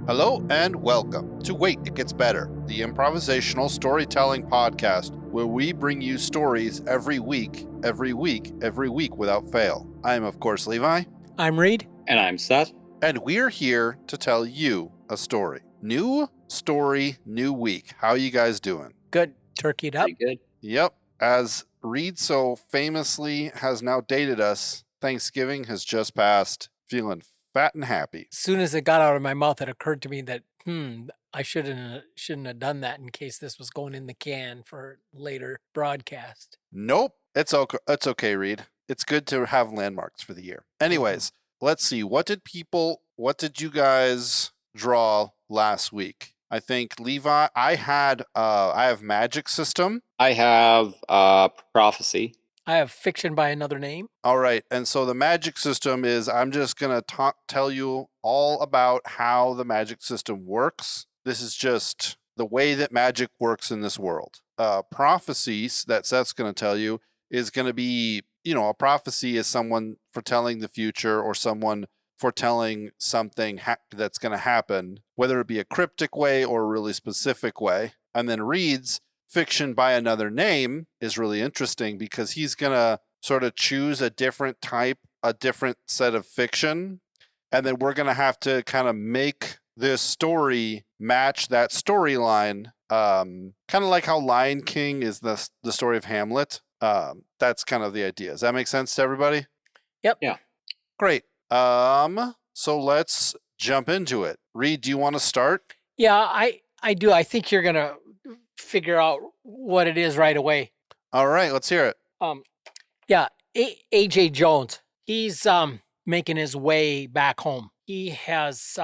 Hello and welcome to Wait, It Gets Better, the improvisational storytelling podcast where we bring you stories every week without fail. I am, of course, Levi. I'm Reed. And I'm Seth. And we're here to tell you a story. New story, new week. How you guys doing? Good. Turkeyed up. Pretty good. Yep. As Reed so famously has now dated us, Thanksgiving has just passed. Feeling fat and happy. As soon as it got out of my mouth, it occurred to me that, I shouldn't have done that in case this was going in the can for later broadcast. Nope. It's okay, Reed. It's good to have landmarks for the year. Anyways, let's see. What did you guys draw last week? I think Levi, I have Magic System. I have Prophecy. I have Fiction by Another Name. All right. And so the Magic System is, I'm just going to tell you all about how the Magic System works. This is just the way that magic works in this world. Prophecies that Seth's going to tell you is going to be, a prophecy is someone foretelling the future or someone foretelling something that's going to happen, whether it be a cryptic way or a really specific way. And then Reed's Fiction by Another Name is really interesting because he's going to sort of choose a different set of fiction. And then we're going to have to kind of make this story match that storyline. Kind of like how Lion King is the story of Hamlet. That's kind of the idea. Does that make sense to everybody? Yep. Yeah. Great. So let's jump into it. Reed, do you want to start? Yeah, I do. I think you're going to figure out what it is right away. All right, let's hear it. AJ Jones, he's making his way back home. He has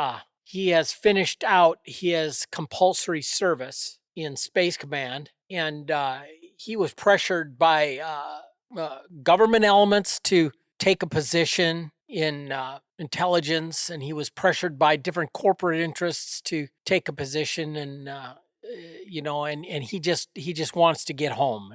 finished out his compulsory service in Space Command, and he was pressured by government elements to take a position in intelligence, and he was pressured by different corporate interests to take a position, and he just wants to get home.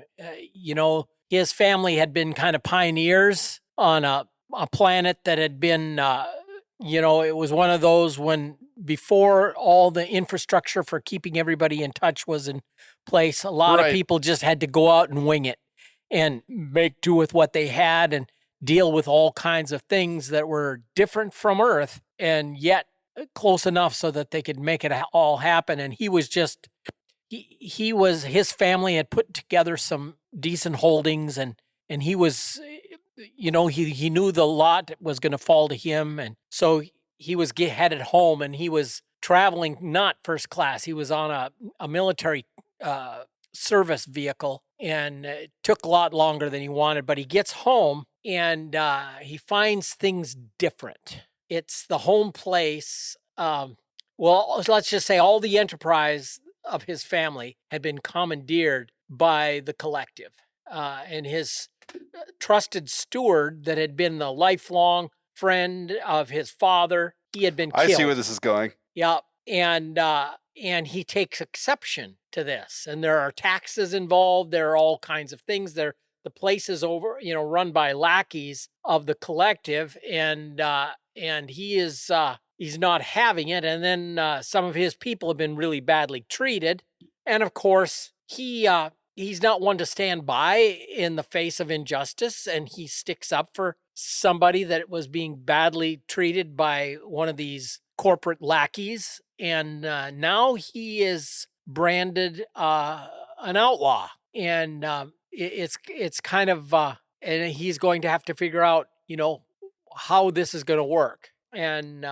His family had been kind of pioneers on a planet that had been, it was one of those when before all the infrastructure for keeping everybody in touch was in place, a lot of people just had to go out and wing it and make do with what they had and deal with all kinds of things that were different from Earth and yet close enough so that they could make it all happen. And he was just, his family had put together some decent holdings and he was, he knew the lot was going to fall to him. And so he was headed home and he was traveling, not first class. He was on a military service vehicle and it took a lot longer than he wanted, but he gets home and he finds things different. It's the home place. Let's just say all the enterprise of his family had been commandeered by the collective. And his trusted steward that had been the lifelong friend of his father, he had been killed. I see where this is going. Yeah. And he takes exception to this. And there are taxes involved. There are all kinds of things. The place is run by lackeys of the collective. And he is, he's not having it. And then some of his people have been really badly treated. And of course, he's not one to stand by in the face of injustice. And he sticks up for somebody that was being badly treated by one of these corporate lackeys. And now he is branded an outlaw. And it's kind of, and he's going to have to figure out, how this is going to work. And,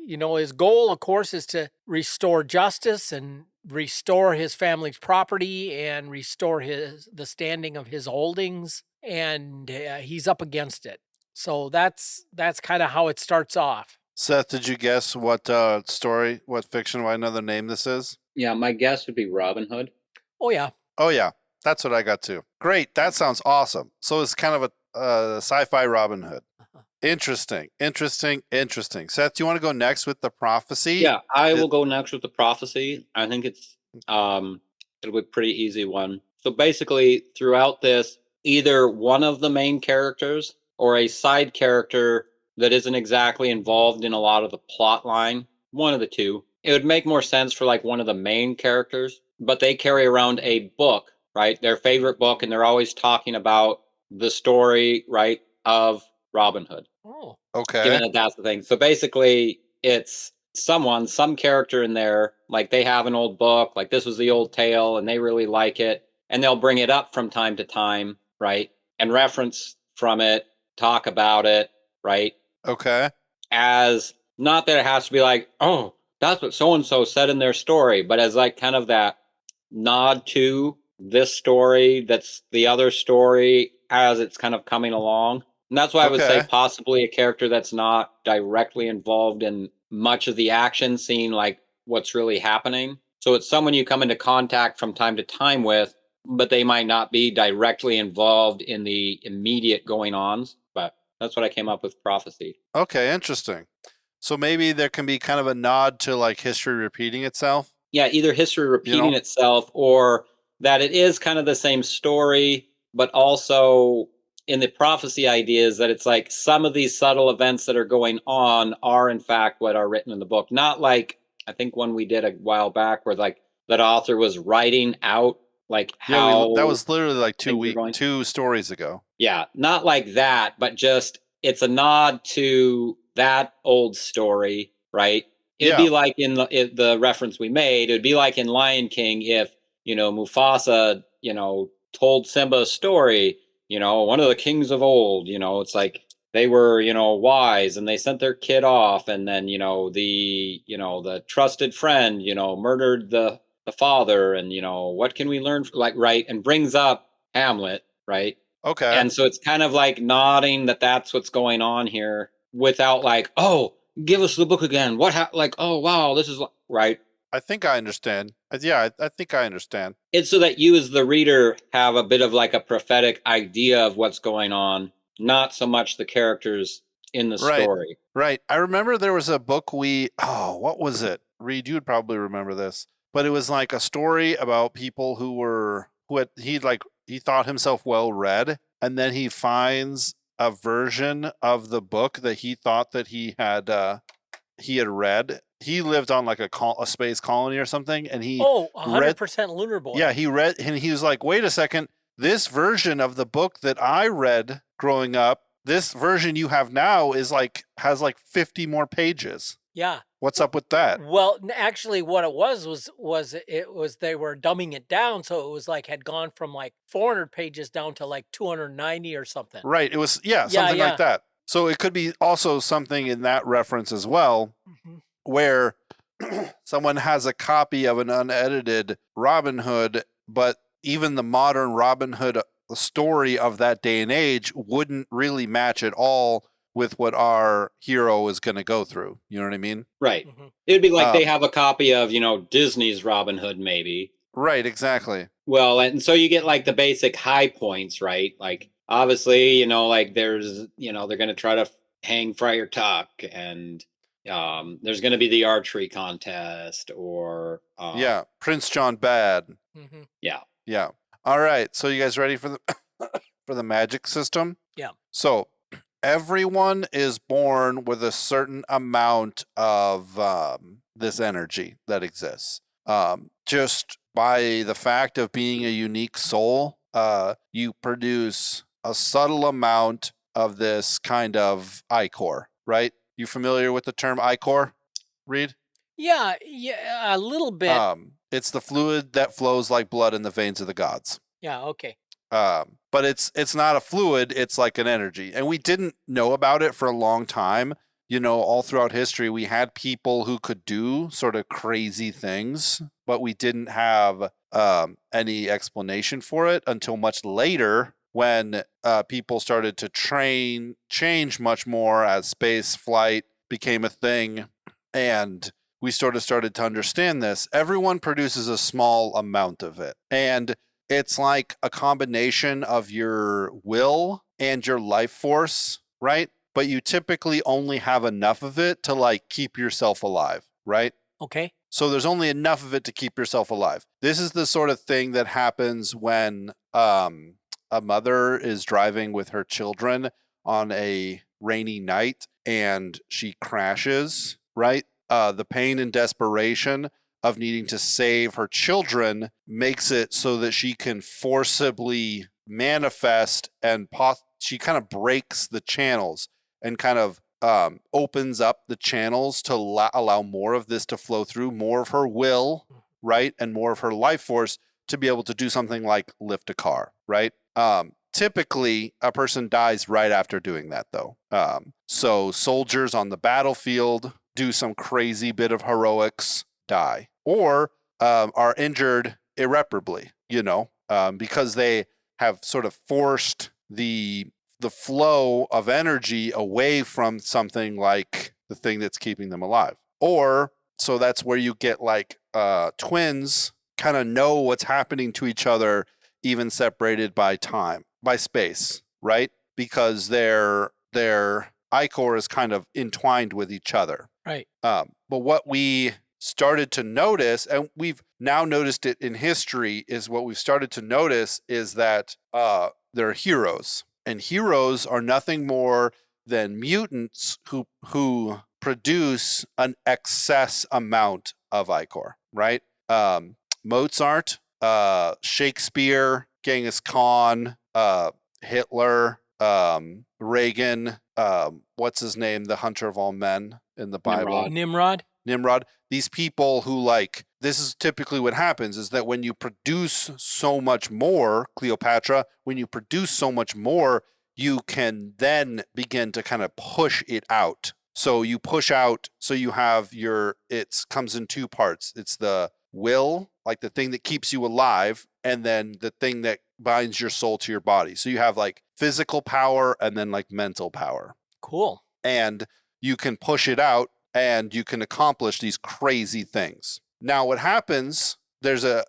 his goal, of course, is to restore justice and restore his family's property and restore the standing of his holdings. And he's up against it. So that's kind of how it starts off. Seth, did you guess what Fiction by Another Name this is? Yeah, my guess would be Robin Hood. Oh, yeah. That's what I got too. Great. That sounds awesome. So it's kind of a sci-fi Robin Hood. Interesting. Seth, do you want to go next with the prophecy? Yeah, I will go next with the prophecy. I think it'll be a pretty easy one. So basically, throughout this, either one of the main characters or a side character that isn't exactly involved in a lot of the plot line one of the two. It would make more sense for like one of the main characters, but they carry around a book, right? Their favorite book, and they're always talking about the story, right, of Robin Hood. Oh, Okay. Given that that's the thing. So basically, it's some character in there, like they have an old book, like this was the old tale, and they really like it, and they'll bring it up from time to time, right? And reference from it, talk about it, right? Okay. As not that it has to be like, oh, that's what so and so said in their story, but as like kind of that nod to this story that's the other story as it's kind of coming along. And that's why I would say Okay. possibly a character that's not directly involved in much of the action scene, like what's really happening. So it's someone you come into contact from time to time with, but they might not be directly involved in the immediate going ons. But that's what I came up with prophecy. Okay, interesting. So maybe there can be kind of a nod to like history repeating itself. Yeah, either history repeating itself or that it is kind of the same story, but also in the prophecy ideas that it's like some of these subtle events that are going on are in fact what are written in the book. Not like I think one we did a while back where like that author was writing out like how that was literally like things are going. 2 stories ago. Yeah, not like that, but just it's a nod to that old story, right? It'd be like in the reference we made. It'd be like in Lion King if Mufasa, told Simba a story. One of the kings of old. It's like they were, wise, and they sent their kid off, and then the trusted friend, murdered the father, and what can we learn? Right, and brings up Hamlet, right? Okay. And so it's kind of like nodding that that's what's going on here without like, oh, give us the book again. Oh, wow, this is right. I think I understand. Yeah, I think I understand. It's so that you as the reader have a bit of like a prophetic idea of what's going on, not so much the characters in the story. Right. I remember there was a book what was it? Reed, you would probably remember this. But it was like a story about people he thought himself well read, and then he finds a version of the book that he thought that he had read. He lived on like a space colony or something, and he 100% Lunar Boy. Yeah, he read, and he was like, "Wait a second, this version of the book that I read growing up, this version you have now has like 50 more pages. Yeah. What's up with that?" Well, actually, what it was they were dumbing it down, so it was like had gone from like 400 pages down to like 290 or something. Right. It was something like that. So it could be also something in that reference as well, where someone has a copy of an unedited Robin Hood, but even the modern Robin Hood story of that day and age wouldn't really match at all with what our hero is going to go through. You know what I mean? Right. It'd be like they have a copy of, Disney's Robin Hood, maybe. Right, exactly. Well, and so you get like the basic high points, right? Like, obviously, like there's, they're going to try to hang Friar Tuck, and there's going to be the archery contest, or Prince John Bad. Yeah. All right, so you guys ready for the for the magic system? Yeah. So everyone is born with a certain amount of this energy that exists. Just by the fact of being a unique soul, you produce a subtle amount of this kind of ichor, right? You familiar with the term ichor, Reed? Yeah, a little bit. It's the fluid that flows like blood in the veins of the gods. Yeah, okay. But it's not a fluid, it's like an energy. And we didn't know about it for a long time. All throughout history, we had people who could do sort of crazy things, but we didn't have any explanation for it until much later, when people started to change much more as space flight became a thing, and we sort of started to understand this. Everyone produces a small amount of it, and it's like a combination of your will and your life force, right? But you typically only have enough of it to like keep yourself alive, right? Okay. So there's only enough of it to keep yourself alive. This is the sort of thing that happens when a mother is driving with her children on a rainy night and she crashes, right? the pain and desperation of needing to save her children makes it so that she can forcibly manifest, and she kind of breaks the channels and kind of opens up the channels to allow more of this to flow through, more of her will, right? And more of her life force to be able to do something like lift a car, right? Typically, a person dies right after doing that, though. So soldiers on the battlefield do some crazy bit of heroics, die, or are injured irreparably, because they have sort of forced the flow of energy away from something like the thing that's keeping them alive. Or so that's where you get like twins kind of know what's happening to each other, even separated by space, right? Because their ichor is kind of entwined with each other. Right. But what we started to notice, and we've now noticed it in history, is that they're heroes. And heroes are nothing more than mutants who produce an excess amount of ichor, right? Mozart, Shakespeare, Genghis Khan, Hitler, Reagan, what's his name? The hunter of all men in the Bible. Nimrod. These people who this is typically what happens, is that when you produce so much more, Cleopatra, when you produce so much more, you can then begin to kind of push it out. So you push out, so you have it comes in two parts. It's the will, like the thing that keeps you alive, and then the thing that binds your soul to your body. So you have like physical power and then like mental power. Cool. And you can push it out and you can accomplish these crazy things. Now what happens, there's a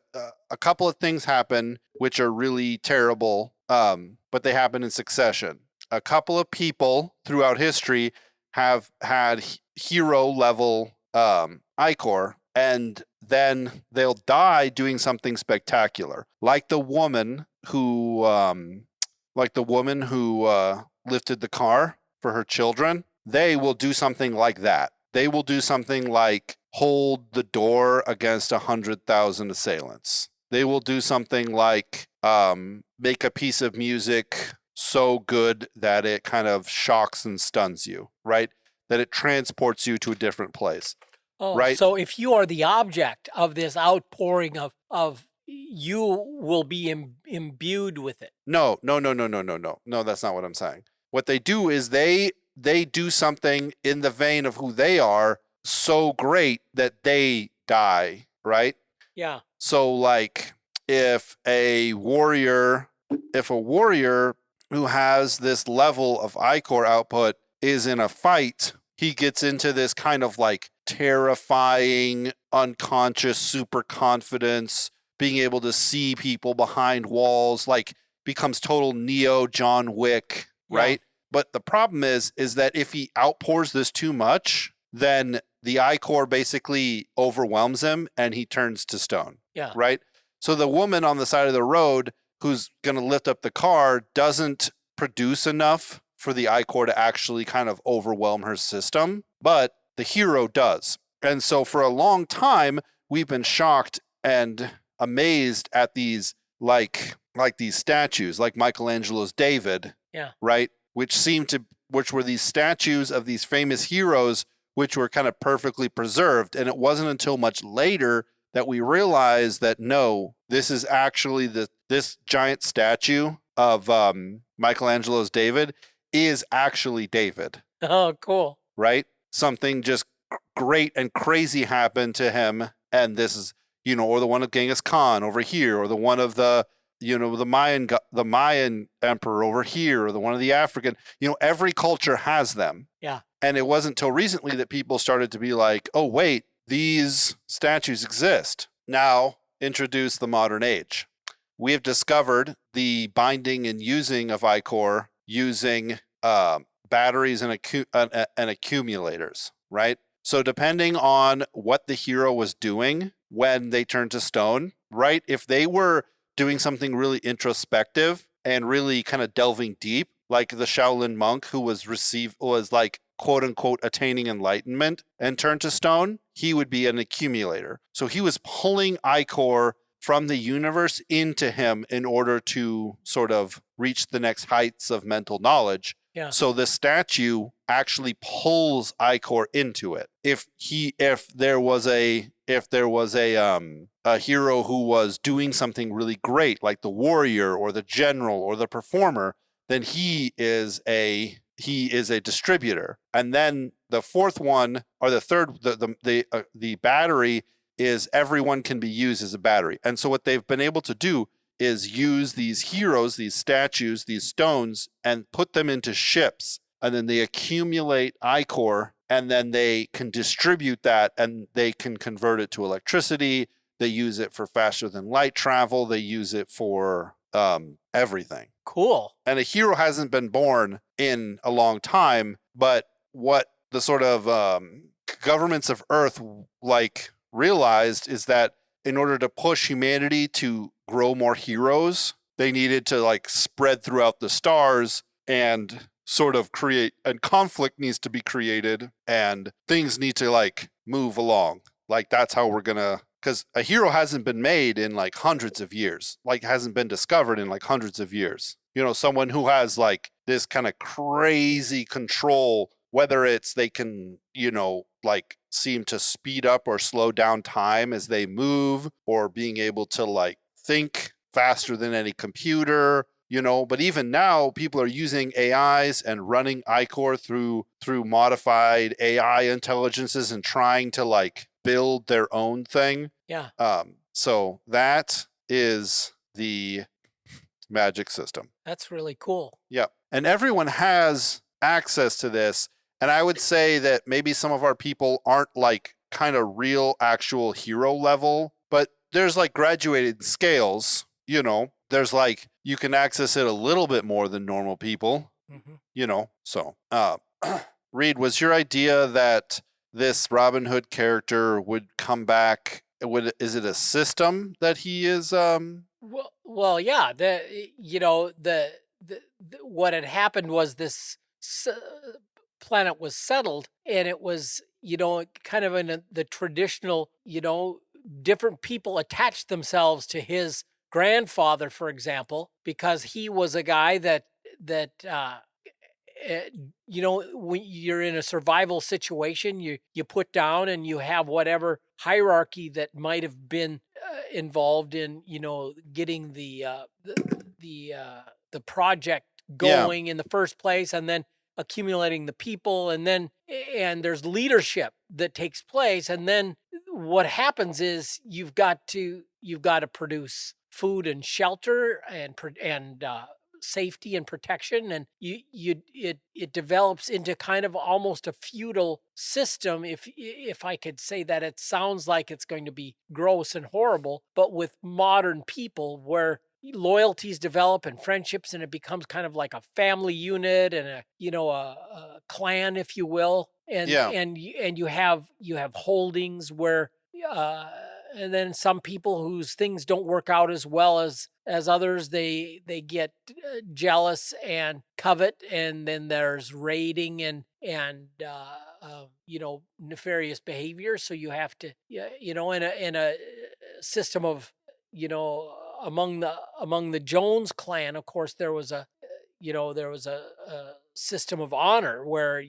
couple of things happen which are really terrible, but they happen in succession. A couple of people throughout history have had hero level ichor, and then they'll die doing something spectacular, like the woman who lifted the car for her children. They will do something like that. They will do something like hold the door against 100,000 assailants. They will do something like make a piece of music so good that it kind of shocks and stuns you, right? That it transports you to a different place. Oh, right? So if you are the object of this outpouring of you will be imbued with it. No, that's not what I'm saying. What they do is they do something in the vein of who they are so great that they die, right? Yeah. So like if a warrior who has this level of ichor output is in a fight, he gets into this kind of like terrifying, unconscious, super confidence, being able to see people behind walls, like becomes total Neo John Wick, right? Yeah. But the problem is that if he outpours this too much, then the ichor basically overwhelms him and he turns to stone. Yeah. Right? So the woman on the side of the road who's going to lift up the car doesn't produce enough for the ichor to actually kind of overwhelm her system, but the hero does. And so for a long time, we've been shocked and amazed at these like these statues, like Michelangelo's David, yeah, right? Which were these statues of these famous heroes, which were kind of perfectly preserved. And it wasn't until much later that we realized that no, this is actually this giant statue of Michelangelo's David is actually David. Oh, cool. Right? Something just great and crazy happened to him. And this is, or the one of Genghis Khan over here, or the one of the Mayan emperor over here, or the one of the African, every culture has them. Yeah. And it wasn't until recently that people started to be like, oh, wait, these statues exist. Now introduce the modern age. We have discovered the binding and using of ichor using batteries and accumulators, right? So depending on what the hero was doing when they turned to stone, right? If they were doing something really introspective and really kind of delving deep, like the Shaolin monk who was like quote unquote attaining enlightenment and turn to stone, he would be an accumulator. So he was pulling ichor from the universe into him in order to sort of reach the next heights of mental knowledge. Yeah. So the statue actually pulls ichor into it. If there was a hero who was doing something really great, like the warrior or the general or the performer, then he is a distributor. And then the fourth one, or the third, the battery is everyone can be used as a battery. And so what they've been able to do is use these heroes, these statues, these stones, and put them into ships. And then they accumulate ichor, and then they can distribute that, and they can convert it to electricity. They use it for faster than light travel. They use it for everything. Cool. And a hero hasn't been born in a long time, but what the sort of governments of Earth realized is that in order to push humanity to grow more heroes, they needed to spread throughout the stars and sort of create, and conflict needs to be created, and things need to move along. That's how we're gonna, because a hero hasn't been made in hundreds of years, hasn't been discovered in hundreds of years. Someone who has this kind of crazy control, whether it's they can, seem to speed up or slow down time as they move, or being able to think faster than any computer, but even now people are using AIs and running ichor through modified AI intelligences and trying to build their own thing. Yeah. So that is the magic system. That's really cool. Yeah. And everyone has access to this. And I would say that maybe some of our people aren't kind of real actual hero level, but there's graduated scales, there's you can access it a little bit more than normal people, so Reed, was your idea that this Robin Hood character would come back? Is it a system that he is Well, yeah. What had happened was this planet was settled, and it was kind of in the traditional, different people attached themselves to his grandfather, for example, because he was a guy that when you're in a survival situation, you put down and you have whatever hierarchy that might have been involved in getting the project going in the first place, and then accumulating the people, and there's leadership that takes place, and then what happens is you've got to produce food and shelter and safety and protection, and it develops into kind of almost a feudal system, if I could say that. It sounds like it's going to be gross and horrible, but with modern people, where loyalties develop and friendships, and it becomes kind of like a family unit and a clan, if you will, and you have holdings where and then some people whose things don't work out as well as others, they get jealous and covet, and then there's raiding and nefarious behavior. So you have to in a system of among the Jones clan, of course, there was a system of honor where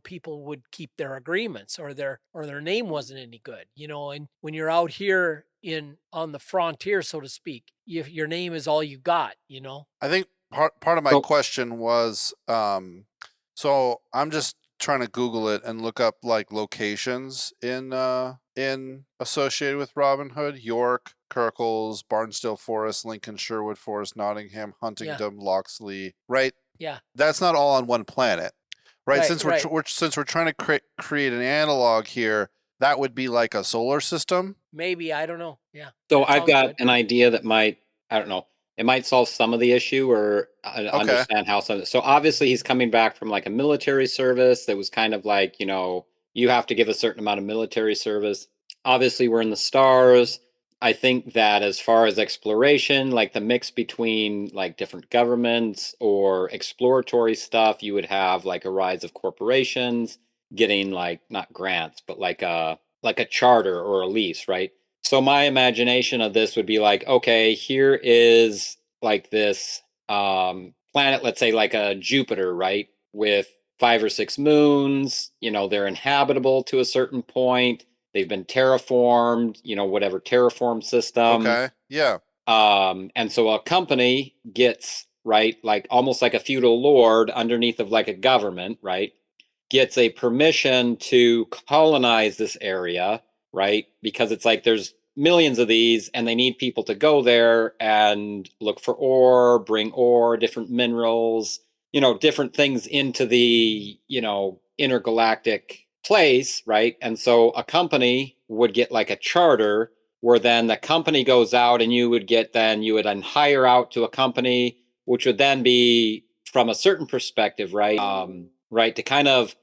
people would keep their agreements, or their name wasn't any good, and when you're out here on the frontier, so to speak, if your name is all you got. I think part of my question was so I'm just trying to Google it and look up locations in associated with Robin Hood: York, Kirkles, Barnstable Forest, Lincoln, Sherwood Forest, Nottingham, Huntingdon, Locksley. Right? Yeah. That's not all on one planet, right? Since Right. we're trying to create an analog here, that would be like a solar system. Maybe, I don't know. Yeah. So I've got an idea that might, I don't know, it might solve some of the issue, or understand how some. So obviously he's coming back from a military service that was kind of you have to give a certain amount of military service. Obviously we're in the stars. I think that as far as exploration, the mix between different governments or exploratory stuff, you would have a rise of corporations. getting like not grants, but like a charter or a lease, right? So my imagination of this would be like, okay, here is like this planet, let's say like a Jupiter, right? With 5 or 6 moons, they're inhabitable to a certain point. They've been terraformed, whatever terraform system. Okay. Yeah. And so a company gets, right, like almost like a feudal lord underneath of like a government, right, gets a permission to colonize this area, right? Because it's like there's millions of these and they need people to go there and look for ore, different minerals, different things into the, intergalactic place, right? And so a company would get like a charter where then the company goes out and you would then hire out to a company, which would then be from a certain perspective, right? Right. To kind of,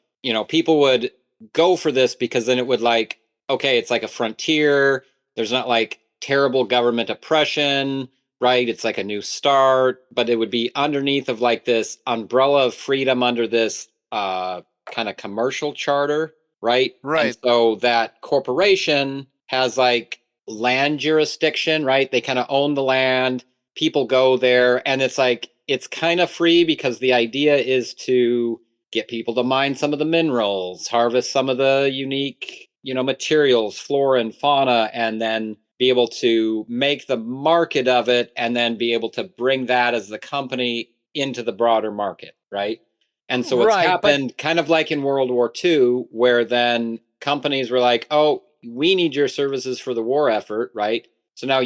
people would go for this because then it would like, okay, it's like a frontier. There's not like terrible government oppression, right? It's like a new start, but it would be underneath of like this umbrella of freedom under this kind of commercial charter, right? Right. And so that corporation has like land jurisdiction, right? They kind of own the land. People go there, and it's like it's kind of free because the idea is to get people to mine some of the minerals, harvest some of the unique, materials, flora and fauna, and then be able to make the market of it and then be able to bring that as the company into the broader market, right? And so what's happened kind of like in World War II, where then companies were like, oh, we need your services for the war effort, right? So now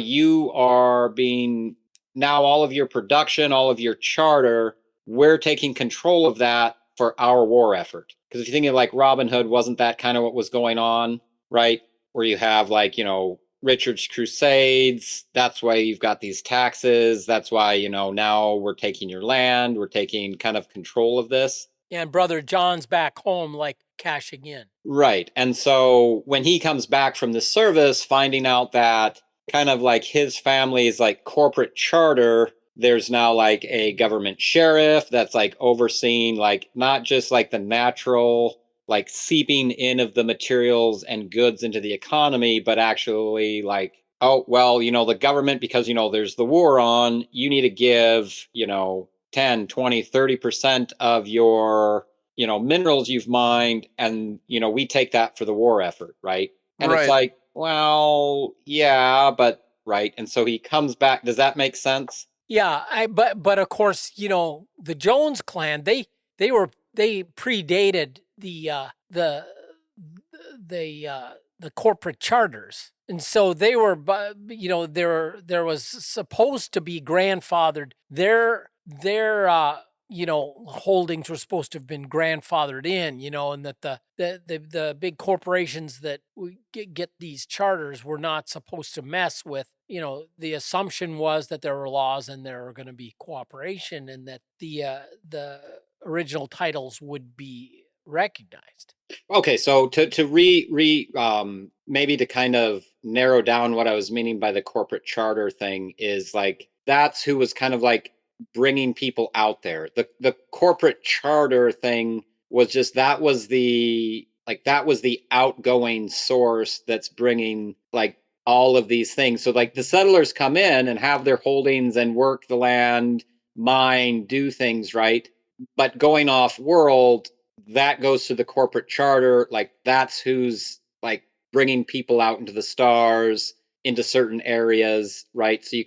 now all of your production, all of your charter, we're taking control of that for our war effort. Because if you think of like Robin Hood, wasn't that kind of what was going on, right? Where you have like, Richard's Crusades. That's why you've got these taxes. That's why, now we're taking your land. We're taking kind of control of this. And Brother John's back home, like cashing in. Right. And so when he comes back from the service, finding out that kind of like his family's like corporate charter, there's now like a government sheriff that's like overseeing like not just like the natural like seeping in of the materials and goods into the economy, but actually like, oh, well, the government, because, there's the war on, you need to give, 10, 20, 30% of your, minerals you've mined, and, we take that for the war effort, right? And Right. it's like, well, yeah, but right. And so he comes back. Does that make sense? Yeah, but of course, the Jones clan, they predated the corporate charters. And so they were, there was supposed to be grandfathered. Their holdings were supposed to have been grandfathered in, and that the big corporations that get these charters were not supposed to mess with. The assumption was that there were laws and there were going to be cooperation, and that the original titles would be recognized. Okay, so to maybe to kind of narrow down what I was meaning by the corporate charter thing is like that's who was kind of like bringing people out there. The corporate charter thing was just that was the outgoing source that's bringing like all of these things. So like the settlers come in and have their holdings and work the land, mine, do things, right? But going off world, that goes to the corporate charter. Like that's who's like bringing people out into the stars, into certain areas, right? So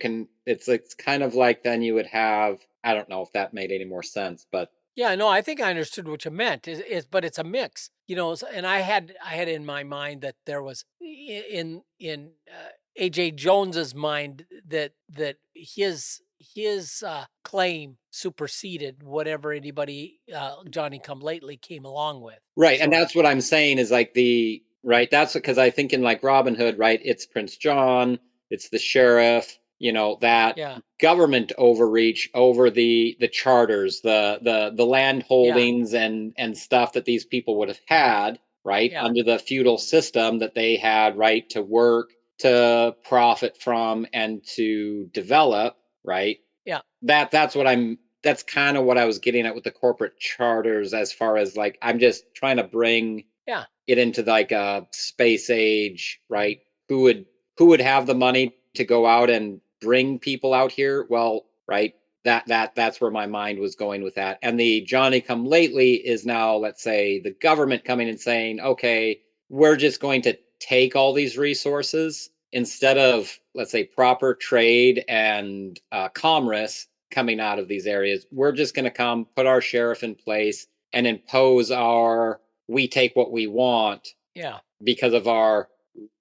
it's kind of like then you would have, I don't know if that made any more sense, but yeah, no, I think I understood what you meant. But it's a mix, and I had in my mind that there was in AJ Jones's mind that his claim superseded whatever anybody Johnny Come Lately came along with. Right, and that's what I'm saying is like right. That's because I think in like Robin Hood, right? It's Prince John, it's the sheriff, that government overreach over the charters, the land holdings and stuff that these people would have had, right, under the feudal system that they had, right, to work, to profit from, and to develop, right. Yeah, that's what I'm that's kind of what I was getting at with the corporate charters, as far as like, I'm just trying to bring it into like a space age, right? Who would have the money to go out and bring people out here? Well, right. That's where my mind was going with that. And the Johnny come lately is now, let's say, the government coming and saying, okay, we're just going to take all these resources instead of, let's say, proper trade and commerce coming out of these areas. We're just going to come, put our sheriff in place, and impose our, we take what we want because of our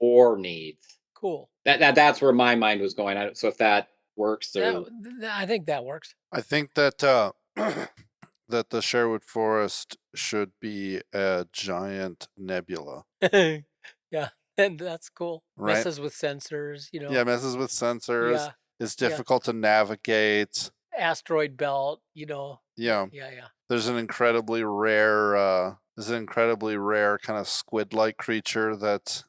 war needs. Cool. That's where my mind was going. So if that works, or I think that works. I think that that the Sherwood Forest should be a giant nebula. Yeah, and that's cool. Right? Messes with sensors, Yeah, messes with sensors. Yeah. It's difficult to navigate. Asteroid belt, Yeah. Yeah. There's an incredibly rare kind of squid-like creature that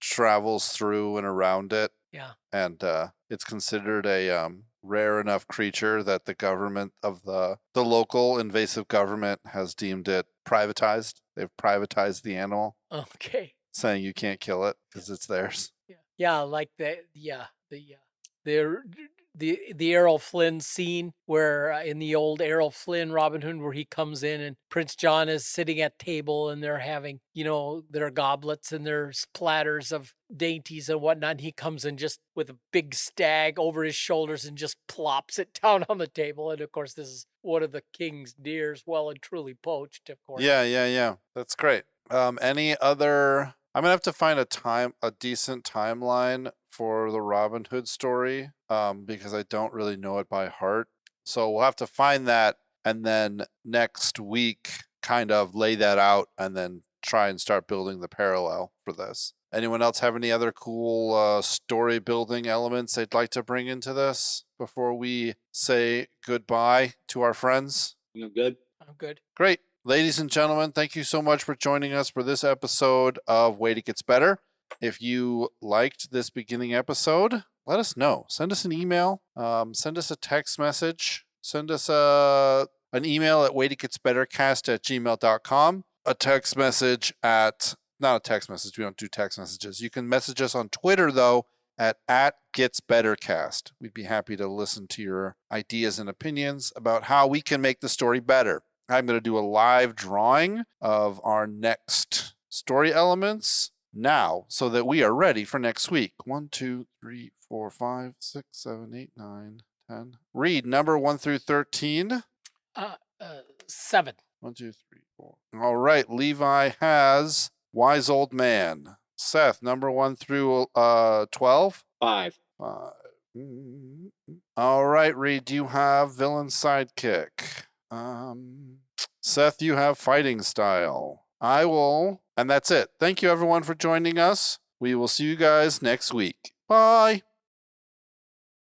travels through and around it. Yeah. And it's considered a rare enough creature that the government of the local invasive government has deemed it privatized. They've privatized the animal. Okay. Saying you can't kill it because it's theirs. Yeah, like the Errol Flynn scene where in the old Errol Flynn Robin Hood, where he comes in and Prince John is sitting at table and they're having, their goblets and their platters of dainties and whatnot. And he comes in just with a big stag over his shoulders and just plops it down on the table. And of course, this is one of the king's deers, well and truly poached, of course. Yeah. That's great. Any other? I'm gonna have to find a decent timeline for the Robin Hood story, because I don't really know it by heart. So we'll have to find that, and then next week kind of lay that out, and then try and start building the parallel for this. Anyone else have any other cool story building elements they'd like to bring into this before we say goodbye to our friends? You good? I'm good. Great. Ladies and gentlemen, thank you so much for joining us for this episode of Wait It Gets Better. If you liked this beginning episode, let us know. Send us an email. Send us a text message. Send us an email at waititgetsbettercast@gmail.com. A text message not a text message. We don't do text messages. You can message us on Twitter, though, at @GetsBettercast. We'd be happy to listen to your ideas and opinions about how we can make the story better. I'm going to do a live drawing of our next story elements now so that we are ready for next week. 1, 2, 3, 4, 5, 6, 7, 8, 9, 10. Read number 1 through 13. 7. 1, 2, 3, 4. All right. Levi has Wise Old Man. Seth, number 1 through 12. 5. All right, Reed, you have Villain Sidekick. Seth, you have Fighting Style. And that's it. Thank you, everyone, for joining us. We will see you guys next week. Bye.